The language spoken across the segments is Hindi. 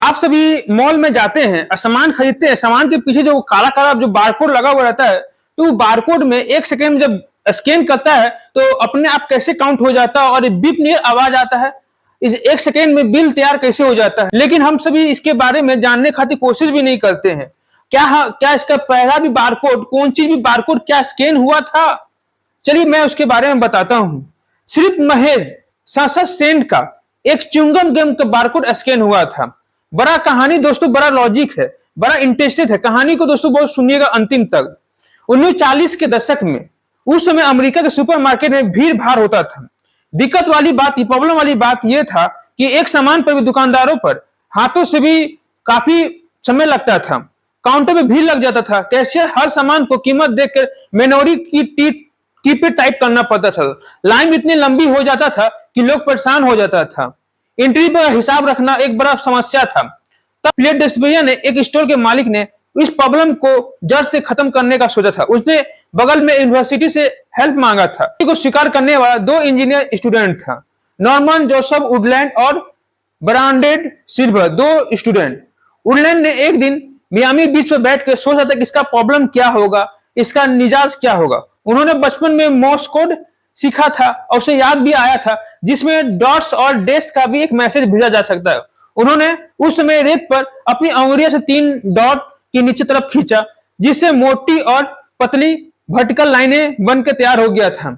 आप सभी मॉल में जाते हैं और सामान खरीदते हैं, सामान के पीछे जो काला काला जो बारकोड लगा हुआ रहता है, तो वो बारकोड में एक सेकेंड में जब स्कैन करता है तो अपने आप कैसे काउंट हो जाता है और बीप नहीं आवाज आता है। इस एक सेकेंड में बिल तैयार कैसे हो जाता है, लेकिन हम सभी इसके बारे में जानने खातिर कोशिश भी नहीं करते हैं। क्या इसका पहला भी बारकोड, कौन चीज भी बारकोड क्या स्कैन हुआ था? चलिए मैं उसके बारे में बताता हूं। सिर्फ महज 67 सेंट का एक च्युइंगम गम का बारकोड स्कैन हुआ था। बड़ा कहानी दोस्तों, बड़ा लॉजिक है, बड़ा इंटरेस्टेड है। कहानी को दोस्तों बहुत सुनिएगा अंतिम तक। 1940 के दशक में उस समय अमेरिका के सुपरमार्केट में भीड़ भाड़ होता था। दिक्कत वाली बात, प्रॉब्लम वाली बात यह था कि एक सामान पर भी दुकानदारों पर हाथों से भी काफी समय लगता था। काउंटर पे भीड़ लग जाता था। कैशियर हर सामान को कीमत देखकर मेनोरी की पे टाइप करना पड़ता था। लाइन इतनी लंबी हो जाता था कि लोग परेशान हो जाता था। एंट्री पर हिसाब रखना एक बड़ा समस्या था। तब फिलाडेल्फिया ने एक स्टोर के मालिक ने इस प्रॉब्लम को जड़ से खत्म करने का सोचा था। उसने बगल में यूनिवर्सिटी से हेल्प मांगा था। को स्वीकार करने वाला दो इंजीनियर स्टूडेंट था, नॉर्मन जोसेफ वुडलैंड और ब्रांडेड सिल्वर, दो स्टूडेंट। वुडलैंड ने एक दिन मियामी बीच पर बैठ कर सोचा था कि इसका प्रॉब्लम क्या होगा, इसका निजाज क्या होगा। उन्होंने बचपन में मोर्स कोड सीखा था और उसे याद भी आया था, जिसमें डॉट्स और डैश का भी एक मैसेज भेजा जा सकता है। उन्होंने उस समय रेत पर अपनी उंगलियों से 3 डॉट की नीचे तरफ खींचा, जिससे मोटी और पतली वर्टिकल लाइनें बनकर तैयार हो गया था।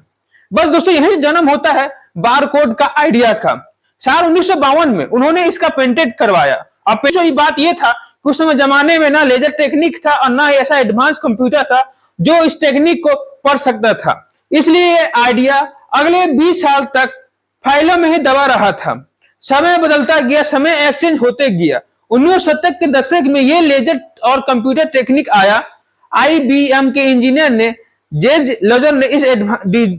बस दोस्तों यही जन्म होता है बारकोड का आइडिया का। साल 1952 में उन्होंने इसका पेटेंट करवाया। अब पेशे बात यह था कि उस समय जमाने में ना लेजर टेक्निक था और ना ऐसा एडवांस कंप्यूटर था जो इस टेक्निक को पढ़ सकता था। इसलिए ये आइडिया अगले 20 साल तक फाइलों में ही दबा रहा था। समय बदलता गया, समय एक्सचेंज होते गया। 1970 के दशक में ये लेजर और कंप्यूटर टेक्निक आया। आईबीएम के इंजीनियर ने जेज लेजर ने इस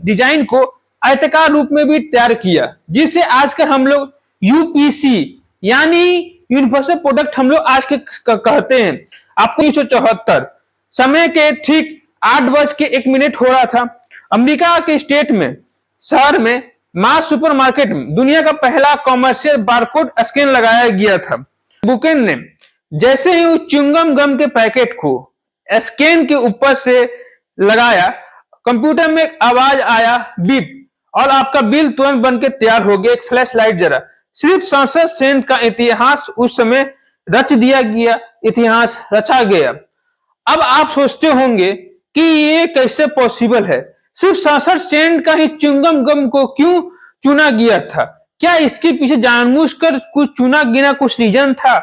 डिजाइन को आयताकार रूप में भी तैयार किया, जिससे आजकल हम लोग यूपीसी यानी यूनिवर्सल प्रोडक्ट हम लोग आज के कहते हैं। आपको 1974 समय के ठीक 8:01 हो रहा था। अमेरिका के स्टेट में शहर में मास सुपरमार्केट में दुनिया का पहला कॉमर्शियल बारकोड स्कैन लगाया गया था। बुकेन ने जैसे ही उस च्युइंगम गम के पैकेट को स्कैन के ऊपर से लगाया, कंप्यूटर में आवाज आया बीप, और आपका बिल तुरंत बनकर तैयार हो गया। एक फ्लैश लाइट जरा। सिर्फ 67 सेंट का इतिहास उस समय रच दिया गया, इतिहास रचा गया। अब आप सोचते होंगे कि ये कैसे पॉसिबल है? सिर्फ 67 सेंट का ही च्युइंगम गम को क्यों चुना गया था? क्या इसके पीछे जानबूझकर कुछ चुना गिना कुछ रीजन था?